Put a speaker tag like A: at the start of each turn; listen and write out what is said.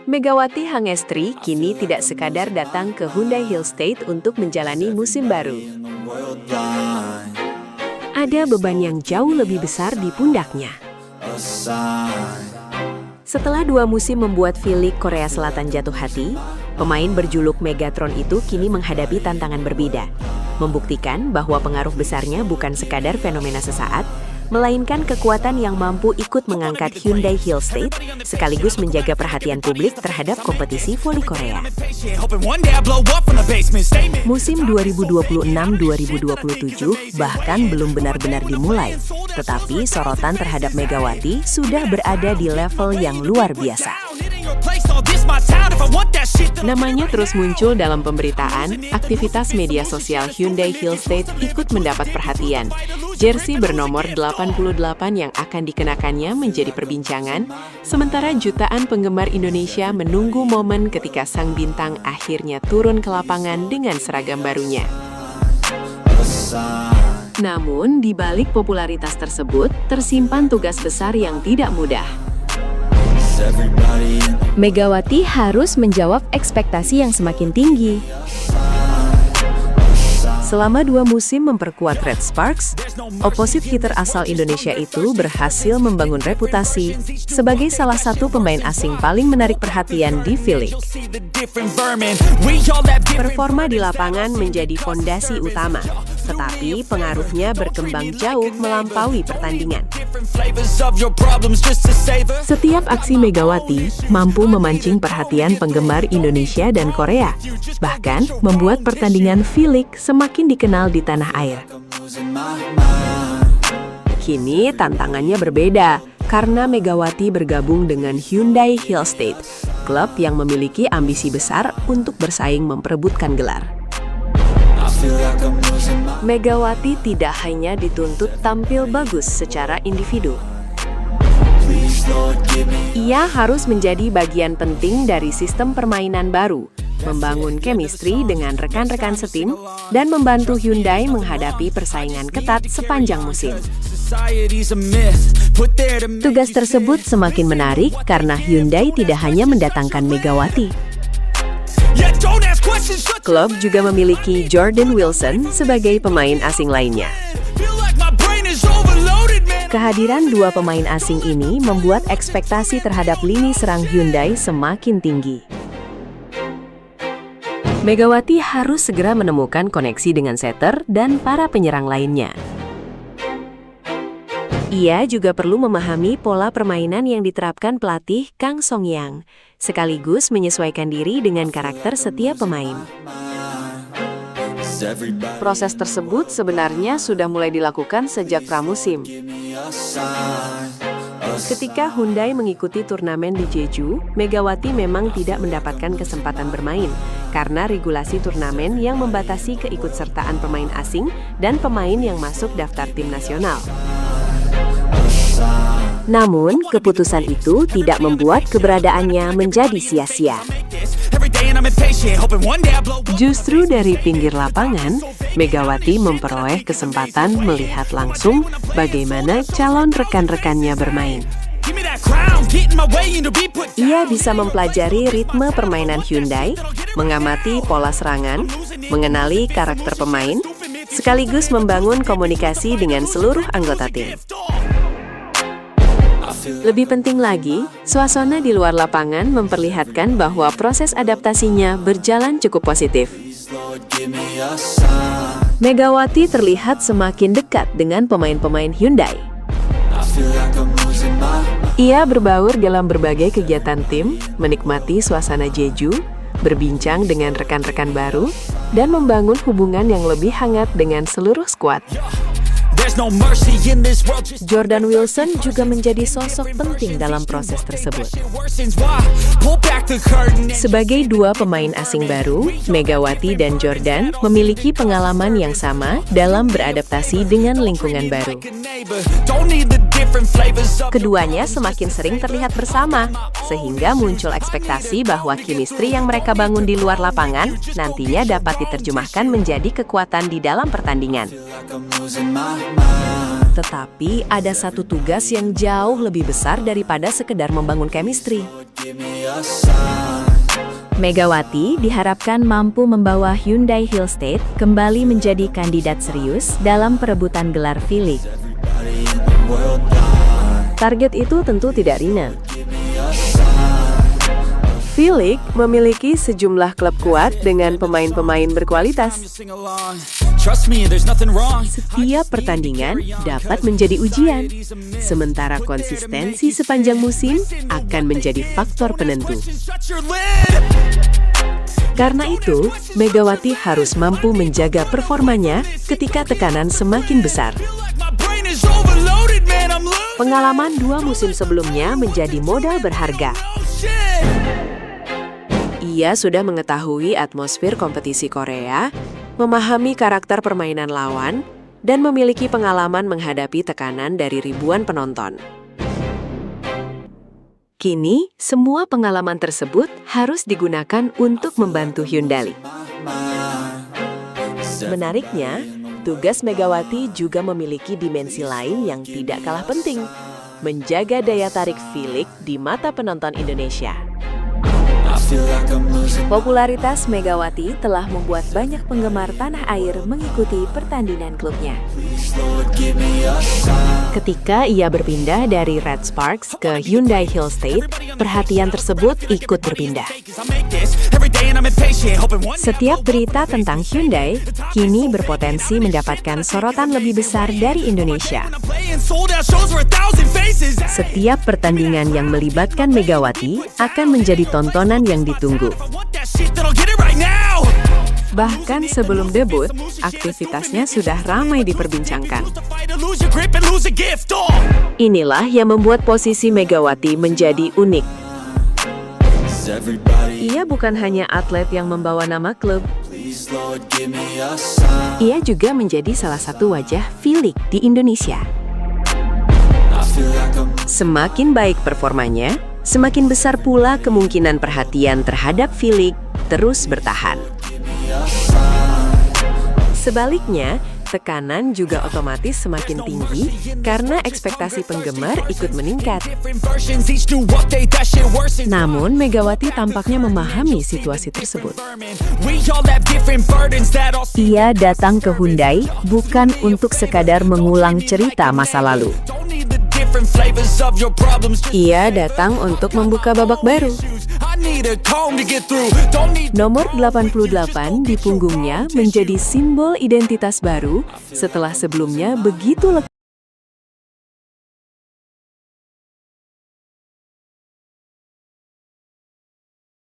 A: Megawati Hangestri kini tidak sekadar datang ke Hyundai Hill State untuk menjalani musim baru. Ada beban yang jauh lebih besar di pundaknya. Setelah 2 musim membuat V-League Korea Selatan jatuh hati, pemain berjuluk Megatron itu kini menghadapi tantangan berbeda. Membuktikan bahwa pengaruh besarnya bukan sekadar fenomena sesaat, melainkan kekuatan yang mampu ikut mengangkat Hyundai Hill State, sekaligus menjaga perhatian publik terhadap kompetisi voli Korea. Musim 2026-2027 bahkan belum benar-benar dimulai, tetapi sorotan terhadap Megawati sudah berada di level yang luar biasa. Namanya terus muncul dalam pemberitaan, aktivitas media sosial Hyundai Hill State ikut mendapat perhatian. Jersey bernomor 88 yang akan dikenakannya menjadi perbincangan, sementara jutaan penggemar Indonesia menunggu momen ketika sang bintang akhirnya turun ke lapangan dengan seragam barunya. Namun, di balik popularitas tersebut, tersimpan tugas besar yang tidak mudah. Megawati harus menjawab ekspektasi yang semakin tinggi. Selama 2 musim memperkuat Red Sparks, oposit hitter asal Indonesia itu berhasil membangun reputasi sebagai salah satu pemain asing paling menarik perhatian di V-League. Performa di lapangan menjadi fondasi utama, tetapi pengaruhnya berkembang jauh melampaui pertandingan. Setiap aksi Megawati mampu memancing perhatian penggemar Indonesia dan Korea, bahkan membuat pertandingan V-League semakin dikenal di tanah air. Kini tantangannya berbeda, karena Megawati bergabung dengan Hyundai Hill State, klub yang memiliki ambisi besar untuk bersaing memperebutkan gelar. Megawati tidak hanya dituntut tampil bagus secara individu. Ia harus menjadi bagian penting dari sistem permainan baru, membangun chemistry dengan rekan-rekan setim, dan membantu Hyundai menghadapi persaingan ketat sepanjang musim. Tugas tersebut semakin menarik karena Hyundai tidak hanya mendatangkan Megawati. Klub juga memiliki Jordan Wilson sebagai pemain asing lainnya. Kehadiran 2 pemain asing ini membuat ekspektasi terhadap lini serang Hyundai semakin tinggi. Megawati harus segera menemukan koneksi dengan setter dan para penyerang lainnya. Ia juga perlu memahami pola permainan yang diterapkan pelatih Kang Song-yang, sekaligus menyesuaikan diri dengan karakter setiap pemain. Proses tersebut sebenarnya sudah mulai dilakukan sejak pramusim. Ketika Hyundai mengikuti turnamen di Jeju, Megawati memang tidak mendapatkan kesempatan bermain karena regulasi turnamen yang membatasi keikutsertaan pemain asing dan pemain yang masuk daftar tim nasional. Namun, keputusan itu tidak membuat keberadaannya menjadi sia-sia. Justru dari pinggir lapangan, Megawati memperoleh kesempatan melihat langsung bagaimana calon rekan-rekannya bermain. Ia bisa mempelajari ritme permainan Hyundai, mengamati pola serangan, mengenali karakter pemain, sekaligus membangun komunikasi dengan seluruh anggota tim. Lebih penting lagi, suasana di luar lapangan memperlihatkan bahwa proses adaptasinya berjalan cukup positif. Megawati terlihat semakin dekat dengan pemain-pemain Hyundai. Ia berbaur dalam berbagai kegiatan tim, menikmati suasana Jeju, berbincang dengan rekan-rekan baru, dan membangun hubungan yang lebih hangat dengan seluruh skuad. Jordan Wilson juga menjadi sosok penting dalam proses tersebut. Sebagai 2 pemain asing baru, Megawati dan Jordan memiliki pengalaman yang sama dalam beradaptasi dengan lingkungan baru. Keduanya semakin sering terlihat bersama, sehingga muncul ekspektasi bahwa chemistry yang mereka bangun di luar lapangan nantinya dapat diterjemahkan menjadi kekuatan di dalam pertandingan. Tetapi ada satu tugas yang jauh lebih besar daripada sekedar membangun chemistry. Megawati diharapkan mampu membawa Hyundai Hillstate kembali menjadi kandidat serius dalam perebutan gelar V-League. Target itu tentu tidak ringan. V-League memiliki sejumlah klub kuat dengan pemain-pemain berkualitas. Setiap pertandingan dapat menjadi ujian, sementara konsistensi sepanjang musim akan menjadi faktor penentu. Karena itu, Megawati harus mampu menjaga performanya ketika tekanan semakin besar. Pengalaman 2 musim sebelumnya menjadi modal berharga. Ia sudah mengetahui atmosfer kompetisi Korea, memahami karakter permainan lawan, dan memiliki pengalaman menghadapi tekanan dari ribuan penonton. Kini, semua pengalaman tersebut harus digunakan untuk membantu Hyundai. Menariknya, tugas Megawati juga memiliki dimensi lain yang tidak kalah penting, menjaga daya tarik V-League di mata penonton Indonesia. Popularitas Megawati telah membuat banyak penggemar tanah air mengikuti pertandingan klubnya. Ketika ia berpindah dari Red Sparks ke Hyundai Hillstate, perhatian tersebut ikut berpindah. Setiap berita tentang Hyundai kini berpotensi mendapatkan sorotan lebih besar dari Indonesia. Setiap pertandingan yang melibatkan Megawati akan menjadi tontonan yang ditunggu. Bahkan sebelum debut, aktivitasnya sudah ramai diperbincangkan. Inilah yang membuat posisi Megawati menjadi unik. Ia bukan hanya atlet yang membawa nama klub. Ia juga menjadi salah satu wajah V-League di Indonesia. Semakin baik performanya, semakin besar pula kemungkinan perhatian terhadap V-League terus bertahan. Sebaliknya, tekanan juga otomatis semakin tinggi karena ekspektasi penggemar ikut meningkat. Namun, Megawati tampaknya memahami situasi tersebut. Ia datang ke Hyundai bukan untuk sekadar mengulang cerita masa lalu. Ia datang untuk membuka babak baru. Nomor 88 di punggungnya menjadi simbol identitas baru setelah sebelumnya begitu lekat